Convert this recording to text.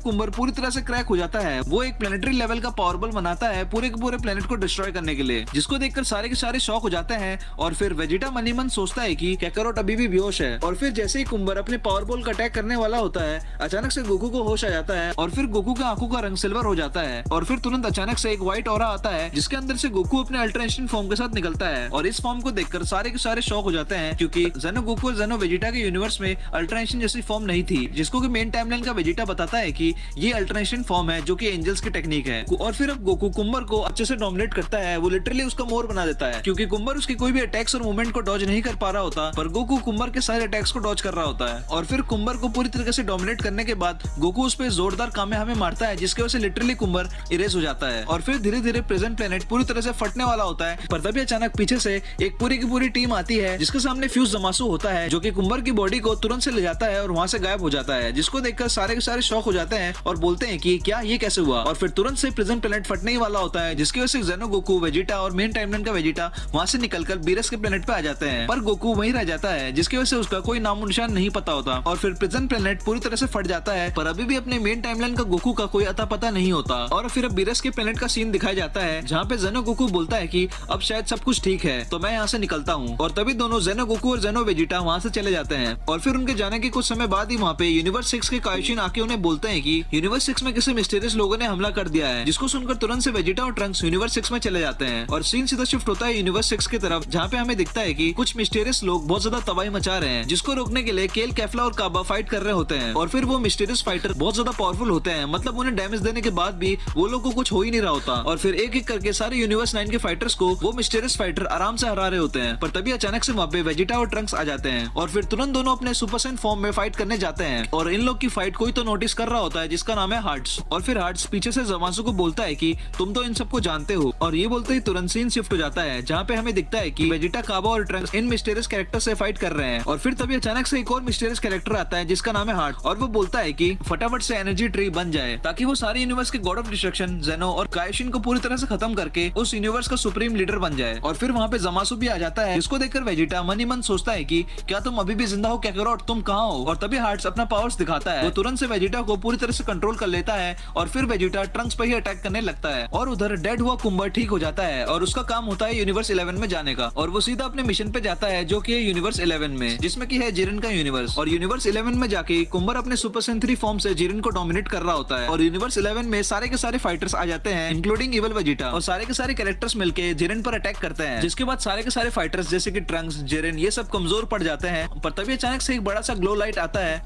Comber पूरी तरह से क्रैक हो जाता है। वो एक प्लेनेटरी लेवल का पावर बल बनाता है पूरे के पूरे प्लेनेट को डिस्ट्रॉय करने के लिए, जिसको देखकर सारे के सारे शॉक हो जाते हैं। और फिर वेजिटा मन ही मन सोचता है कि काकारोट अभी भी बेहोश है। और फिर जैसे ही कुंबर अपने पावर बॉल का अटैक करने वाला होता है, अचानक से गोकू को होश आ जाता है और फिर गोकू का आंखों का रंग सिल्वर हो जाता है। और फिर तुरंत अचानक से एक व्हाइट ऑरा आता है जिसके अंदर से गोकू अपने अल्ट्रेशन फॉर्म के साथ निकलता है। और इस फॉर्म को देखकर सारे के सारे शॉक हो जाते हैं, क्योंकि जेनो गोकू और जेनो वेजिटा के यूनिवर्स में अल्ट्रेशन जैसी फॉर्म नहीं थी, जिसको कि मेन टाइमलाइन का वेजिटा बताता है कि ये अल्ट्रेशन फॉर्म है जो कि एंजल्स की टेक्निक है। और फिर अब गोकू कुंबर को अच्छे से डोमिनेट करता है, वो लिटरली उसका मोर बना देता है, क्योंकि कुंबर उसके कोई भी अटैक्स और मूवमेंट को डॉज नहीं कर पा रहा होता, पर गोकू कुंबर के सारे अटैक्स को डॉज कर रहा होता है। और फिर कुंबर को पूरी तरीके से डोमिनेट करने के बाद गोकू उस पे जोरदार कामेहामे मारता है, जिसकी वजह से लिटरली कुंबर इरेज हो जाता है। और फिर धीरे धीरे प्रेजेंट प्लेनेट पूरी तरह से फटने वाला होता है, पर तभी अचानक पीछे से एक पूरी की पूरी टीम आती है जिसके सामने फ्यूज जमासू होता है, जो कि कुंबर की बॉडी को तुरंत से ले जाता है और वहां से गायब हो जाता है, जिसको देखकर सारे के सारे शॉक हो जाते हैं और बोलते हैं कि क्या ये कैसे हुआ। और फिर तुरंत से प्रेजेंट प्लेनेट फटने ही वाला होता है, जिसकी वजह से जेनो गोकू वेजिटा और मेन टाइमलाइन का वेजिटा वहां से निकलकर बीरस के प्लेनेट पे आ जाते हैं, पर गोकू वहीं रह जाता है, जिसकी वजह से उसका कोई नामो निशान नहीं पता होता। और फिर प्रेजेंट प्लेनेट पूरी तरह से फट जाता है, पर अभी भी अपने मेन टाइमलाइन का गोकू का कोई अता पता नहीं होता। और फिर अब बीरस के प्लेनेट का सीन दिखाया जाता है, जहाँ पे जेनो गोकू बोलता है कि अब शायद सब कुछ ठीक है, तो मैं यहाँ से निकलता हूँ। और तभी दोनों जेनो गोकू और जेनो वेजिटा वहाँ से चले जाते हैं। और फिर उनके जाने के कुछ समय बाद ही वहाँ पे यूनिवर्स 6 के कायोशिन आके उन्हें बोलते हैं कि यूनिवर्स 6 में किसी मिस्टीरियस लोगों ने हमला कर दिया है, जिसको सुनकर तुरंत से वेजिटा और ट्रंक्स यूनिवर्स 6 में चले जाते हैं। और सीन सीधा शिफ्ट होता है यूनिवर्स 6 की तरफ, जहाँ पे हमें दिखता है कि कुछ मिस्टीरियस लोग बहुत ज्यादा तबाही मचा रहे हैं, जिसको रोकने के लिए केल, कैफला और काबा फाइट कर रहे होते हैं। और फिर वो मिस्टीरियस फाइटर बहुत ज्यादा पावरफुल होते हैं, मतलब उन्हें डैमेज देने के बाद भी वो लोग को कुछ हो ही नहीं रहा होता। और फिर एक एक करके सारे यूनिवर्स 9 के फाइटर्स को वो मिस्टीरियस फाइटर आराम से हरा रहे होते हैं, पर तभी अचानक से वहाँ पे वेजिटा और ट्रंक्स आ जाते हैं। और फिर तुरंत दोनों अपने सुपर साइन फॉर्म में फाइट करने जाते हैं। और इन लोग की फाइट कोई तो नोटिस कर रहा होता है, जिसका नाम है हार्ट्स। और फिर हार्ट्स पीछे से जमासू को बोलता है कि तुम तो इन सबको जानते हो। और ये बोलते ही तुरंत सीन शिफ्ट हो जाता है, जहाँ पे हमें दिखता है कि वेजिटा, काबा और ट्रंक्स इन मिस्टीरियस कैरेक्टर से फाइट कर रहे हैं। और फिर तभी अचानक से एक और मिस्टीरियस कैरेक्टर आता है जिसका नाम है हार्ट, और वो बोलता है कि फटाफट से एनर्जी ट्री बन जाए, ताकि वो सारे यूनिवर्स के गॉड ऑफ डिस्ट्रक्शन जेनो और कायोशिन को पूरी तरह से खत्म करके उस यूनिवर्स का सुप्रीम लीडर बन जाए। और फिर वहाँ पे जमासू भी आ जाता है, जिसको देखकर वेजिटा मन ही मन सोचता है कि क्या तुम अभी भी जिंदा हो काकारोट, तुम कहाँ हो। और तभी हार्ट्स अपना पावर्स दिखाता है, वो तुरंत से वेजिटा को पूरी तरह से कंट्रोल कर लेता है। और फिर वेजिटा ट्रंक्स पर ही अटैक करने लगता है, और उधर डेड हुआ कुंबर ठीक हो जाता है और उसका काम होता है यूनिवर्स 11 में जाने का। और वो सीधा अपने मिशन पे जाता है, जो कि है यूनिवर्स 11 में, जिसमें की है जिरेन का यूनिवर्स। और यूनिवर्स 11 में जाके कुंबर अपने सुपर साइन 3 फॉर्म से जिरेन को डोमिनेट कर रहा होता है। और यूनिवर्स 11 में सारे के सारे फाइटर्स आ जाते हैं, इंक्लूडिंग इवल वेजिटा, और सारे के सारे कैरेक्टर्स मिलके जिरेन पर अटैक करते हैं, जिसके बाद सारे के सारे फाइटर्स जैसे कि ट्रंक्स, जिरेन, ये सब कमजोर पड़ जाते हैं। पर तभी अचानक से एक बड़ा सा ग्लो लाइट आता है